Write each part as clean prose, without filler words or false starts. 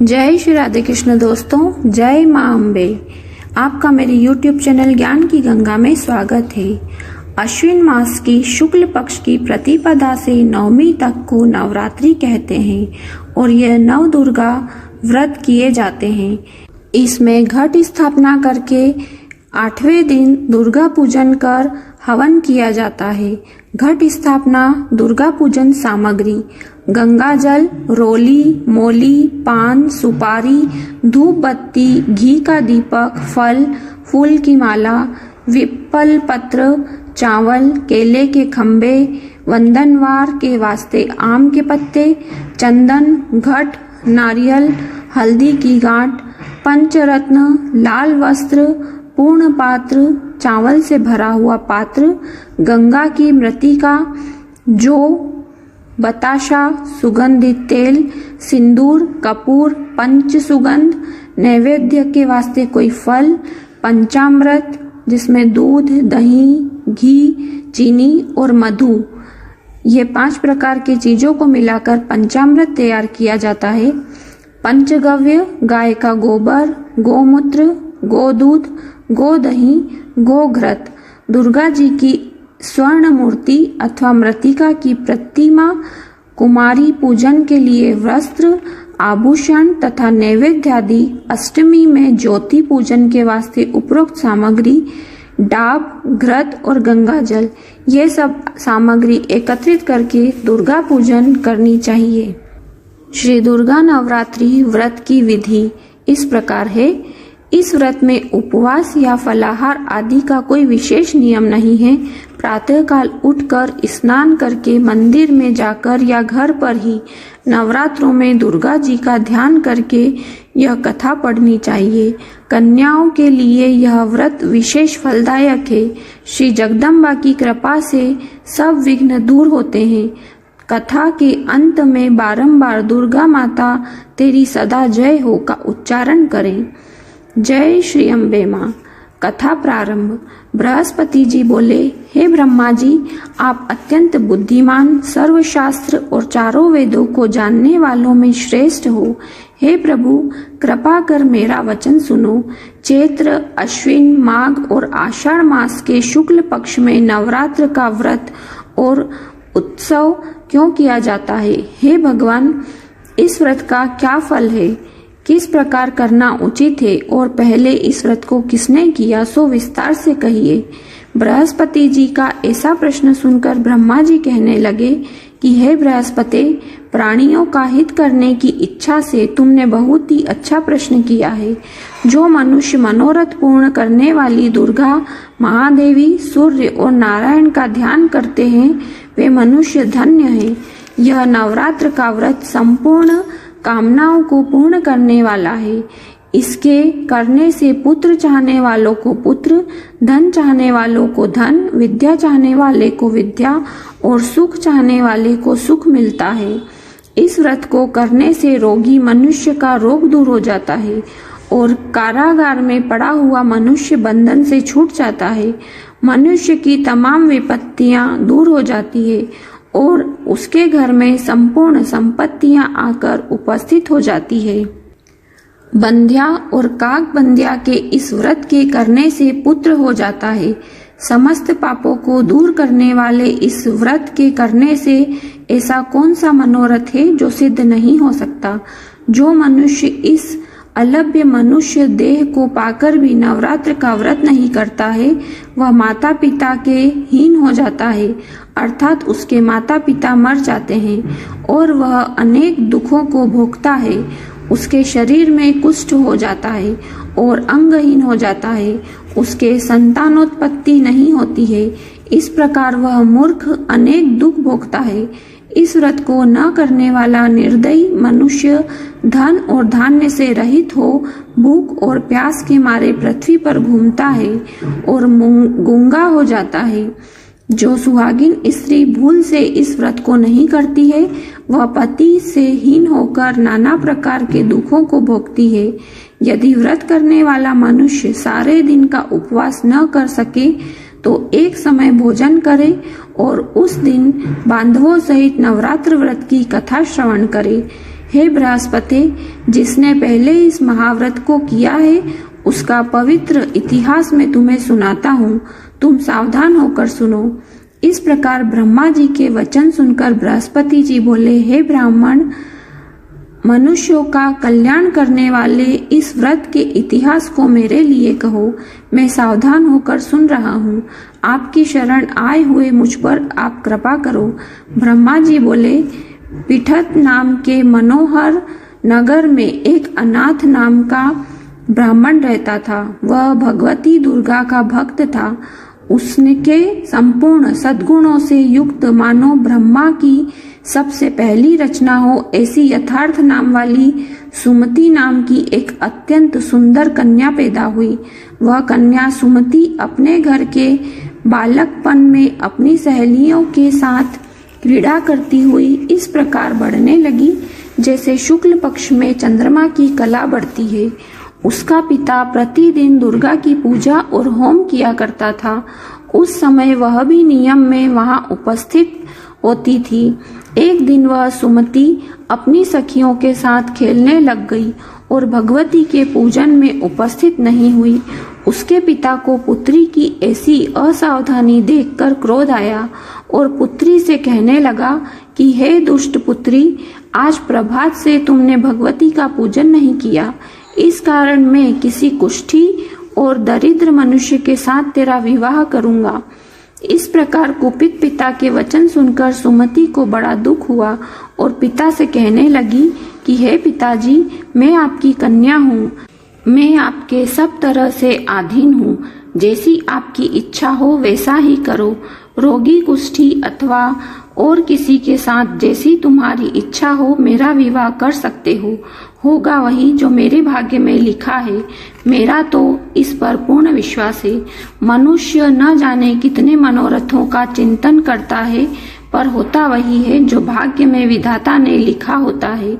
जय श्री राधे कृष्ण दोस्तों, जय माँ अम्बे। आपका मेरे YouTube चैनल ज्ञान की गंगा में स्वागत है। अश्विन मास की शुक्ल पक्ष की प्रतिपदा से नवमी तक को नवरात्रि कहते हैं और यह नव दुर्गा व्रत किए जाते हैं। इसमें घट स्थापना करके 8वें दिन दुर्गा पूजन कर हवन किया जाता है। घट स्थापना, दुर्गा पूजन सामग्री: गंगा जल, रोली, मोली, पान, सुपारी, धूप बत्ती, घी का दीपक, फल फूल की माला, विप्पल पत्र, चावल, केले के खम्भे, वंदनवार के वास्ते आम के पत्ते, चंदन, घट, नारियल, हल्दी की गांठ, पंचरत्न, लाल वस्त्र, पूर्ण पात्र, चावल से भरा हुआ पात्र, गंगा की मृतिका, जो बताशा, सुगंधित तेल, सिंदूर, कपूर, पंच सुगंध, नैवेद्य के वास्ते कोई फल, पंचामृत जिसमें दूध, दही, घी, चीनी और मधु, ये 5 प्रकार की चीजों को मिलाकर पंचामृत तैयार किया जाता है। पंचगव्य: गाय का गोबर, गोमूत्र, गोदूध, गोदही, गोघृत, दुर्गा जी की स्वर्ण मूर्ति अथवा मृतिका की प्रतिमा, कुमारी पूजन के लिए वस्त्र, आभूषण तथा नैवेद्य आदि, अष्टमी में ज्योति पूजन के वास्ते उपरोक्त सामग्री, डाब, घृत और गंगा जल, ये सब सामग्री एकत्रित करके दुर्गा पूजन करनी चाहिए। श्री दुर्गा नवरात्रि व्रत की विधि इस प्रकार है। इस व्रत में उपवास या फलाहार आदि का कोई विशेष नियम नहीं है। प्रातःकाल उठकर स्नान करके मंदिर में जाकर या घर पर ही नवरात्रों में दुर्गा जी का ध्यान करके यह कथा पढ़नी चाहिए। कन्याओं के लिए यह व्रत विशेष फलदायक है। श्री जगदम्बा की कृपा से सब विघ्न दूर होते हैं। कथा के अंत में बारंबार दुर्गा माता तेरी सदा जय हो का उच्चारण करें। जय श्री अम्बे माँ। कथा प्रारंभ। बृहस्पति जी बोले, हे ब्रह्मा जी, आप अत्यंत बुद्धिमान, सर्वशास्त्र और चारों वेदों को जानने वालों में श्रेष्ठ हो। हे प्रभु, कृपा कर मेरा वचन सुनो। चैत्र, अश्विन, माघ और आषाढ़ मास के शुक्ल पक्ष में नवरात्र का व्रत और उत्सव क्यों किया जाता है? हे भगवान, इस व्रत का क्या फल है? किस प्रकार करना उचित है और पहले इस व्रत को किसने किया, सो विस्तार से कहिए। बृहस्पति जी का ऐसा प्रश्न सुनकर ब्रह्मा जी कहने लगे कि हे बृहस्पति, प्राणियों का हित करने की इच्छा से तुमने बहुत ही अच्छा प्रश्न किया है। जो मनुष्य मनोरथ पूर्ण करने वाली दुर्गा, महादेवी, सूर्य और नारायण का ध्यान करते हैं, वे मनुष्य धन्य हैं। यह नवरात्र का व्रत संपूर्ण कामनाओं को पूर्ण करने वाला है। इसके करने से पुत्र चाहने वालों को पुत्र, धन चाहने वालों को धन, विद्या चाहने वाले को विद्या और सुख चाहने वाले को सुख मिलता है। इस व्रत को करने से रोगी मनुष्य का रोग दूर हो जाता है और कारागार में पड़ा हुआ मनुष्य बंधन से छूट जाता है। मनुष्य की तमाम विपत्तियां दूर हो जाती है और उसके घर में संपूर्ण संपत्तियां आकर उपस्थित हो जाती है। बंध्या और काक बंध्या के इस व्रत के करने से पुत्र हो जाता है। समस्त पापों को दूर करने वाले इस व्रत के करने से ऐसा कौन सा मनोरथ है जो सिद्ध नहीं हो सकता? जो मनुष्य इस अलभ्य मनुष्य देह को पाकर भी नवरात्र का व्रत नहीं करता है, वह माता पिता के हीन हो जाता है, अर्थात उसके माता पिता मर जाते हैं और वह अनेक दुखों को भोगता है। उसके शरीर में कुष्ठ हो जाता है और अंगहीन हो जाता है। उसके संतानोत्पत्ति नहीं होती है। इस प्रकार वह मूर्ख अनेक दुख भोगता है। इस व्रत को न करने वाला निर्दयी मनुष्य धन और धान्य से रहित हो भूख और प्यास के मारे पृथ्वी पर घूमता है और गूंगा हो जाता है। जो सुहागिन स्त्री भूल से इस व्रत को नहीं करती है, वह पति से हीन होकर नाना प्रकार के दुखों को भोगती है। यदि व्रत करने वाला मनुष्य सारे दिन का उपवास न कर सके तो एक समय भोजन करे और उस दिन बांधवों सहित नवरात्र व्रत की कथा श्रवण करे। हे बृहस्पति, जिसने पहले इस महाव्रत को किया है उसका पवित्र इतिहास मैं तुम्हें सुनाता हूँ, तुम सावधान होकर सुनो। इस प्रकार ब्रह्मा जी के वचन सुनकर बृहस्पति जी बोले, हे ब्राह्मण, मनुष्यों का कल्याण करने वाले इस व्रत के इतिहास को मेरे लिए कहो, मैं सावधान होकर सुन रहा हूँ। आपकी शरण आए हुए मुझ पर आप कृपा करो। ब्रह्मा जी बोले, पिठत नाम के मनोहर नगर में एक अनाथ नाम का ब्राह्मण रहता था। वह भगवती दुर्गा का भक्त था। उसके संपूर्ण सद्गुणों से युक्त मानो ब्रह्मा की सबसे पहली रचना हो ऐसी यथार्थ नाम वाली सुमति नाम की एक अत्यंत सुंदर कन्या पैदा हुई। वह कन्या सुमति अपने घर के बालकपन में अपनी सहेलियों के साथ क्रीड़ा करती हुई इस प्रकार बढ़ने लगी जैसे शुक्ल पक्ष में चंद्रमा की कला बढ़ती है। उसका पिता प्रतिदिन दुर्गा की पूजा और होम किया करता था। उस समय वह भी नियम में वहां उपस्थित होती थी। एक दिन वह सुमति अपनी सखियों के साथ खेलने लग गई और भगवती के पूजन में उपस्थित नहीं हुई। उसके पिता को पुत्री की ऐसी असावधानी देखकर क्रोध आया और पुत्री से कहने लगा कि हे दुष्ट पुत्री, आज प्रभात से तुमने भगवती का पूजन नहीं किया। इस कारण मैं किसी कुष्ठी और दरिद्र मनुष्य के साथ तेरा विवाह करूंगा। इस प्रकार कुपित पिता के वचन सुनकर सुमति को बड़ा दुख हुआ और पिता से कहने लगी कि हे पिताजी, मैं आपकी कन्या हूँ, मैं आपके सब तरह से अधीन हूँ। जैसी आपकी इच्छा हो वैसा ही करो। रोगी कुष्ठी अथवा और किसी के साथ जैसी तुम्हारी इच्छा हो मेरा विवाह कर सकते हो। होगा वही जो मेरे भाग्य में लिखा है। मेरा तो इस पर पूर्ण विश्वास है। मनुष्य न जाने कितने मनोरथों का चिंतन करता है, पर होता वही है जो भाग्य में विधाता ने लिखा होता है।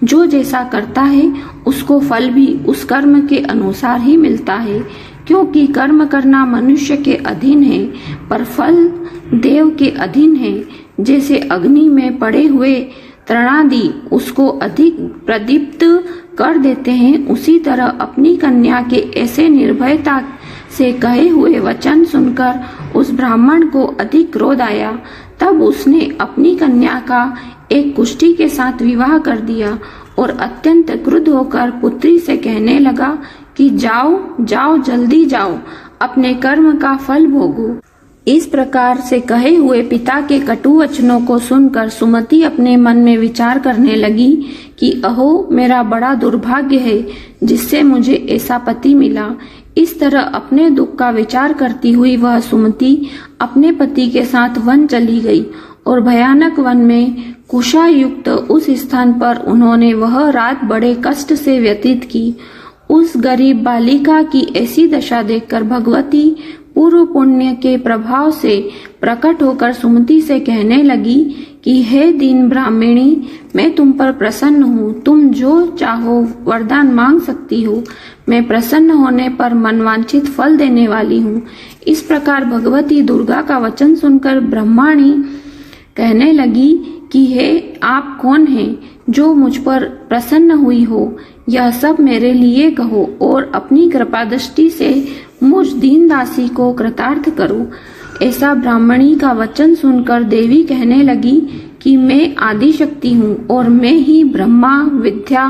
जो जैसा करता है उसको फल भी उस कर्म के अनुसार ही मिलता है, क्योंकि कर्म करना मनुष्य के अधीन है पर फल देव के अधीन है। जैसे अग्नि में पड़े हुए तृणादि उसको अधिक प्रदीप्त कर देते हैं, उसी तरह अपनी कन्या के ऐसे निर्भयता से कहे हुए वचन सुनकर उस ब्राह्मण को अधिक क्रोध आया। तब उसने अपनी कन्या का एक कुष्ठी के साथ विवाह कर दिया और अत्यंत क्रुद्ध होकर पुत्री से कहने लगा कि जाओ जाओ, जल्दी जाओ, अपने कर्म का फल भोगो। इस प्रकार से कहे हुए पिता के कटु वचनों को सुनकर सुमति अपने मन में विचार करने लगी कि अहो, मेरा बड़ा दुर्भाग्य है जिससे मुझे ऐसा पति मिला। इस तरह अपने दुख का विचार करती हुई वह सुमति अपने पति के साथ वन चली गई और भयानक वन में कुशा युक्त उस स्थान पर उन्होंने वह रात बड़े कष्ट से व्यतीत की। उस गरीब बालिका की ऐसी दशा देखकर भगवती पूर्व पुण्य के प्रभाव से प्रकट होकर सुमति से कहने लगी कि हे दीन ब्राह्मणी, मैं तुम पर प्रसन्न हूँ। तुम जो चाहो वरदान मांग सकती हो। मैं प्रसन्न होने पर मनवांछित फल देने वाली हूँ। इस प्रकार भगवती दुर्गा का वचन सुनकर ब्रह्माणी कहने लगी कि हे, आप कौन हैं जो मुझ पर प्रसन्न हुई हो? यह सब मेरे लिए कहो और अपनी कृपा दृष्टि से मुझ दीन दासी को कृतार्थ करो। ऐसा ब्राह्मणी का वचन सुनकर देवी कहने लगी कि मैं आदि शक्ति हूँ और मैं ही ब्रह्मा, विद्या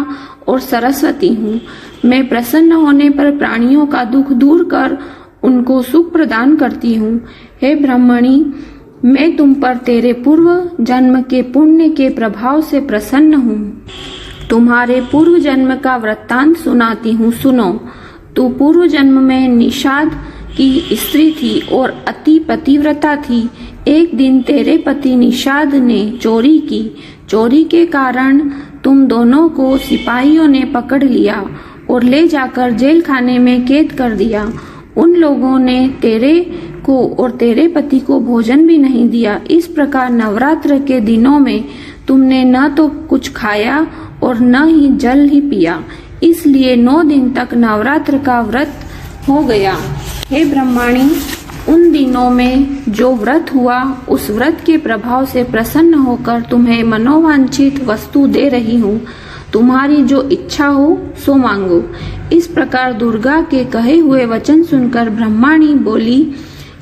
और सरस्वती हूँ। मैं प्रसन्न होने पर प्राणियों का दुख दूर कर उनको सुख प्रदान करती हूँ। हे ब्राह्मणी, मैं तुम पर तेरे पूर्व जन्म के पुण्य के प्रभाव से प्रसन्न हूँ। तुम्हारे पूर्व जन्म का वृत्तांत सुनाती हूँ, सुनो। तू पूर्व जन्म में निषाद की स्त्री थी और अति पतिव्रता थी। एक दिन तेरे पति निषाद ने चोरी की। चोरी के कारण तुम दोनों को सिपाहियों ने पकड़ लिया और ले जाकर जेल खाने में कैद कर दिया। उन लोगों ने तेरे को और तेरे पति को भोजन भी नहीं दिया। इस प्रकार नवरात्र के दिनों में तुमने न तो कुछ खाया और न ही जल ही पिया। इसलिए 9 दिन तक नवरात्र का व्रत हो गया। हे ब्रह्माणी, उन दिनों में जो व्रत हुआ उस व्रत के प्रभाव से प्रसन्न होकर तुम्हें मनोवांछित वस्तु दे रही हूँ। तुम्हारी जो इच्छा हो सो मांगो। इस प्रकार दुर्गा के कहे हुए वचन सुनकर ब्रह्माणी बोली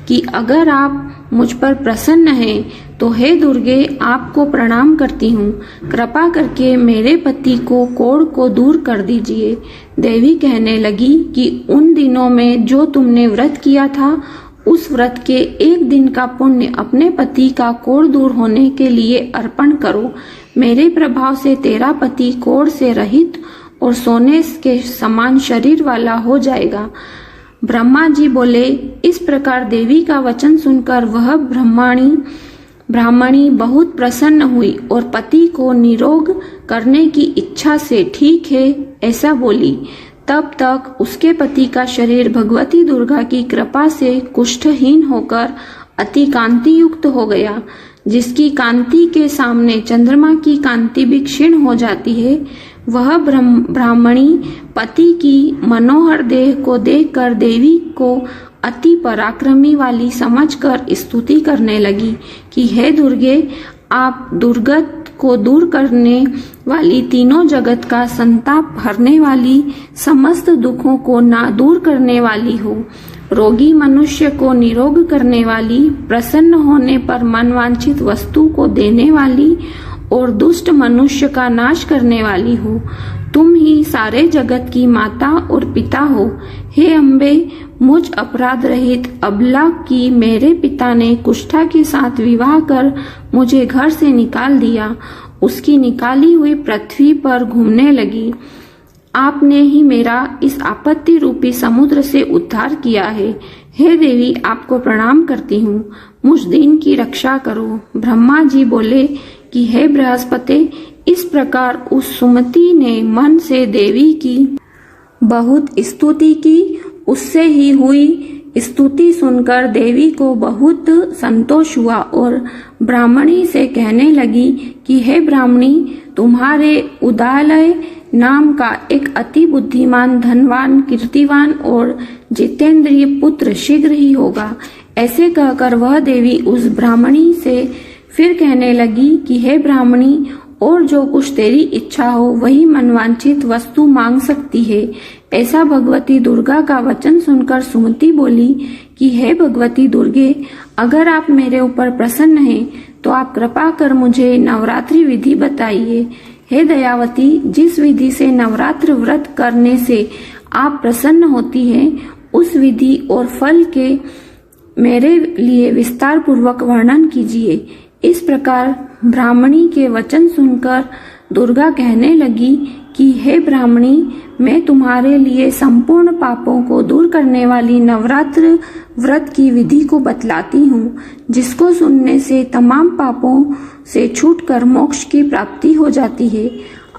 कि अगर आप मुझ पर प्रसन्न हैं तो हे दुर्गे, आपको प्रणाम करती हूँ। कृपा करके मेरे पति को कोढ़ को दूर कर दीजिए। देवी कहने लगी कि उन दिनों में जो तुमने व्रत किया था उस व्रत के एक दिन का पुण्य अपने पति का कोढ़ दूर होने के लिए अर्पण करो। मेरे प्रभाव से तेरा पति कोढ़ से रहित और सोने के समान शरीर वाला हो जाएगा। ब्रह्मा जी बोले। इस प्रकार देवी का वचन सुनकर वह ब्राह्मणी बहुत प्रसन्न हुई और पति को निरोग करने की इच्छा से ठीक है ऐसा बोली। तब तक उसके पति का शरीर भगवती दुर्गा की कृपा से कुष्ठहीन होकर अति कांति युक्त हो गया। जिसकी कांति के सामने चंद्रमा की कांति भी क्षीण हो जाती है, वह ब्राह्मणी पति की मनोहर देह को देखकर देवी को अति पराक्रमी वाली समझकर स्तुति करने लगी कि हे दुर्गे, आप दुर्गत को दूर करने वाली, तीनों जगत का संताप हरने वाली, समस्त दुखों को ना दूर करने वाली हो। रोगी मनुष्य को निरोग करने वाली, प्रसन्न होने पर मनवांछित वस्तु को देने वाली और दुष्ट मनुष्य का नाश करने वाली हो। तुम ही सारे जगत की माता और पिता हो। हे अम्बे, मुझ अपराध रहित अबला की मेरे पिता ने कुष्ठा के साथ विवाह कर मुझे घर से निकाल दिया। उसकी निकाली हुई पृथ्वी पर घूमने लगी। आपने ही मेरा इस आपत्ति रूपी समुद्र से उद्धार किया है। हे देवी, आपको प्रणाम करती हूँ। मुझ दीन की रक्षा करो। ब्रह्मा जी बोले कि हे बृहस्पति, इस प्रकार उस सुमति ने मन से देवी की बहुत स्तुति की। उससे ही हुई स्तुति सुनकर देवी को बहुत संतोष हुआ और ब्राह्मणी से कहने लगी कि हे ब्राह्मणी, तुम्हारे उदालय नाम का एक अति बुद्धिमान, धनवान, कीर्तिवान और जितेंद्रिय पुत्र शीघ्र ही होगा। ऐसे कहकर वह देवी उस ब्राह्मणी से फिर कहने लगी कि हे ब्राह्मणी, और जो कुछ तेरी इच्छा हो वही मनवांछित वस्तु मांग सकती है। ऐसा भगवती दुर्गा का वचन सुनकर सुमति बोली कि हे भगवती दुर्गे, अगर आप मेरे ऊपर प्रसन्न हैं तो आप कृपा कर मुझे नवरात्रि विधि बताइए। हे दयावती, जिस विधि से नवरात्र व्रत करने से आप प्रसन्न होती हैं, उस विधि और फल के मेरे लिए विस्तार पूर्वक वर्णन कीजिए। इस प्रकार ब्राह्मणी के वचन सुनकर दुर्गा कहने लगी कि हे ब्राह्मणी, मैं तुम्हारे लिए संपूर्ण पापों को दूर करने वाली नवरात्र व्रत की विधि को बतलाती हूँ, जिसको सुनने से तमाम पापों से छूटकर मोक्ष की प्राप्ति हो जाती है।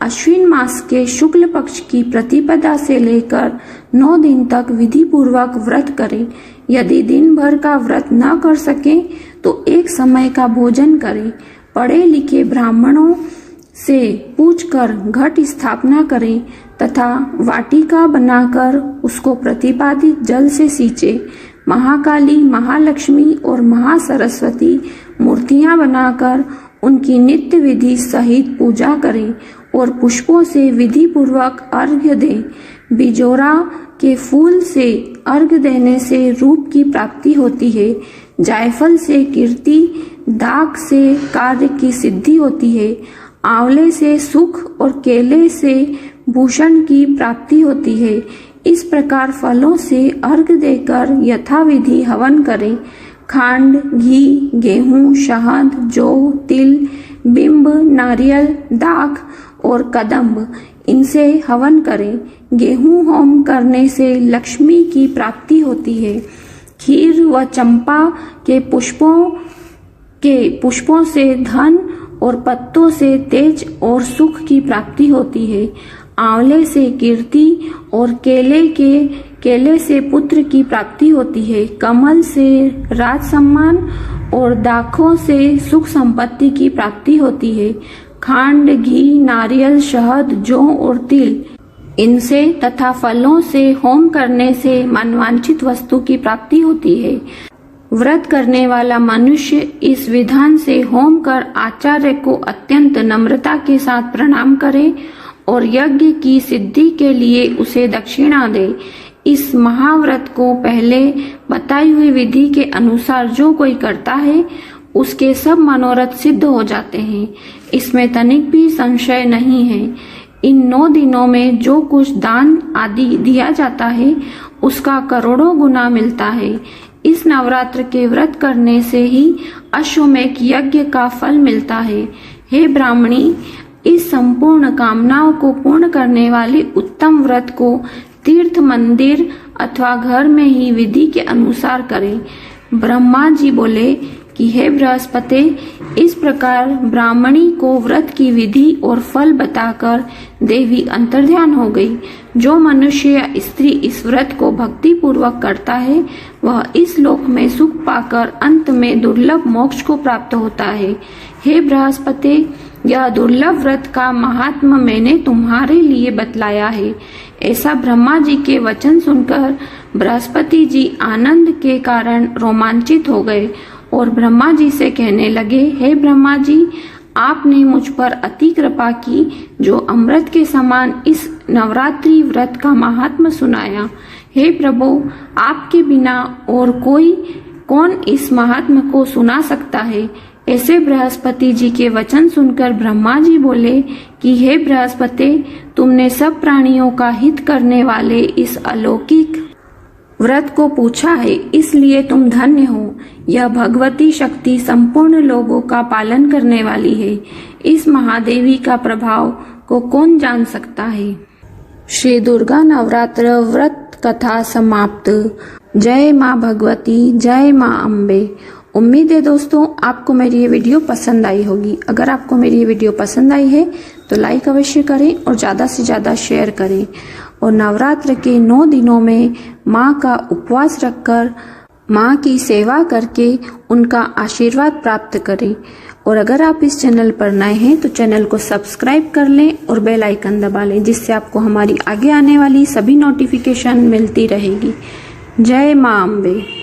अश्विन मास के शुक्ल पक्ष की प्रतिपदा से लेकर 9 दिन तक विधि पूर्वक व्रत करें। यदि दिन भर का व्रत न कर सके तो एक समय का भोजन करें। पढ़े लिखे ब्राह्मणों से पूछकर घट स्थापना करें तथा वाटिका बनाकर उसको प्रतिपादित जल से सींचे। महाकाली, महालक्ष्मी और महासरस्वती मूर्तियां बनाकर उनकी नित्य विधि सहित पूजा करें और पुष्पों से विधि पूर्वक अर्घ्य दें। बिजोरा के फूल से अर्घ्य देने से रूप की प्राप्ति होती है। जायफल से कीर्ति, दाख से कार्य की सिद्धि होती है। आंवले से सुख और केले से भूषण की प्राप्ति होती है। इस प्रकार फलों से अर्घ्य देकर यथाविधि हवन करें। खांड, घी, गेहूं, शहद, जौ, तिल, बिंब, नारियल, दाख और कदम्ब, इनसे हवन करें। गेहूं होम करने से लक्ष्मी की प्राप्ति होती है। खीर व चंपा के पुष्पों से धन और पत्तों से तेज और सुख की प्राप्ति होती है। आंवले से कीर्ति और केले से पुत्र की प्राप्ति होती है। कमल से राज सम्मान और दाखों से सुख संपत्ति की प्राप्ति होती है। खांड, घी, नारियल, शहद, जौ और तिल, इनसे तथा फलों से होम करने से मनवांछित वस्तु की प्राप्ति होती है। व्रत करने वाला मनुष्य इस विधान से होम कर आचार्य को अत्यंत नम्रता के साथ प्रणाम करे और यज्ञ की सिद्धि के लिए उसे दक्षिणा दे। इस महाव्रत को पहले बताई हुई विधि के अनुसार जो कोई करता है उसके सब मनोरथ सिद्ध हो जाते हैं, इसमें तनिक भी संशय नहीं है। इन 9 दिनों में जो कुछ दान आदि दिया जाता है उसका करोड़ों गुना मिलता है। इस नवरात्र के व्रत करने से ही अश्वमेध यज्ञ का फल मिलता है। हे ब्राह्मणी, इस संपूर्ण कामनाओं को पूर्ण करने वाले उत्तम व्रत को तीर्थ, मंदिर अथवा घर में ही विधि के अनुसार करें। ब्रह्मा जी बोले कि हे बृहस्पति, इस प्रकार ब्राह्मणी को व्रत की विधि और फल बताकर देवी अंतर्ध्यान हो गई। जो मनुष्य या स्त्री इस व्रत को भक्ति पूर्वक करता है वह इस लोक में सुख पाकर अंत में दुर्लभ मोक्ष को प्राप्त होता है। हे बृहस्पति, यह दुर्लभ व्रत का महात्म्य मैंने तुम्हारे लिए बतलाया है। ऐसा ब्रह्मा जी के वचन सुनकर बृहस्पति जी आनंद के कारण रोमांचित हो गए और ब्रह्मा जी से कहने लगे, हे ब्रह्मा जी, आपने मुझ पर अति कृपा की जो अमृत के समान इस नवरात्रि व्रत का महात्म्य सुनाया। हे प्रभु, आपके बिना और कौन इस महात्म्य को सुना सकता है। ऐसे बृहस्पति जी के वचन सुनकर ब्रह्मा जी बोले कि हे बृहस्पति, तुमने सब प्राणियों का हित करने वाले इस अलौकिक व्रत को पूछा है, इसलिए तुम धन्य हो। यह भगवती शक्ति संपूर्ण लोगों का पालन करने वाली है। इस महादेवी का प्रभाव को कौन जान सकता है। श्री दुर्गा नवरात्र व्रत कथा समाप्त। जय माँ भगवती, जय माँ अम्बे। उम्मीद है दोस्तों आपको मेरी ये वीडियो पसंद आई होगी। अगर आपको मेरी ये वीडियो पसंद आई है तो लाइक अवश्य करें और ज्यादा से ज्यादा शेयर करें और नवरात्र के 9 दिनों में माँ का उपवास रखकर माँ की सेवा करके उनका आशीर्वाद प्राप्त करें। और अगर आप इस चैनल पर नए हैं तो चैनल को सब्सक्राइब कर लें और बेल आइकन दबा लें, जिससे आपको हमारी आगे आने वाली सभी नोटिफिकेशन मिलती रहेगी। जय माँ अम्बे।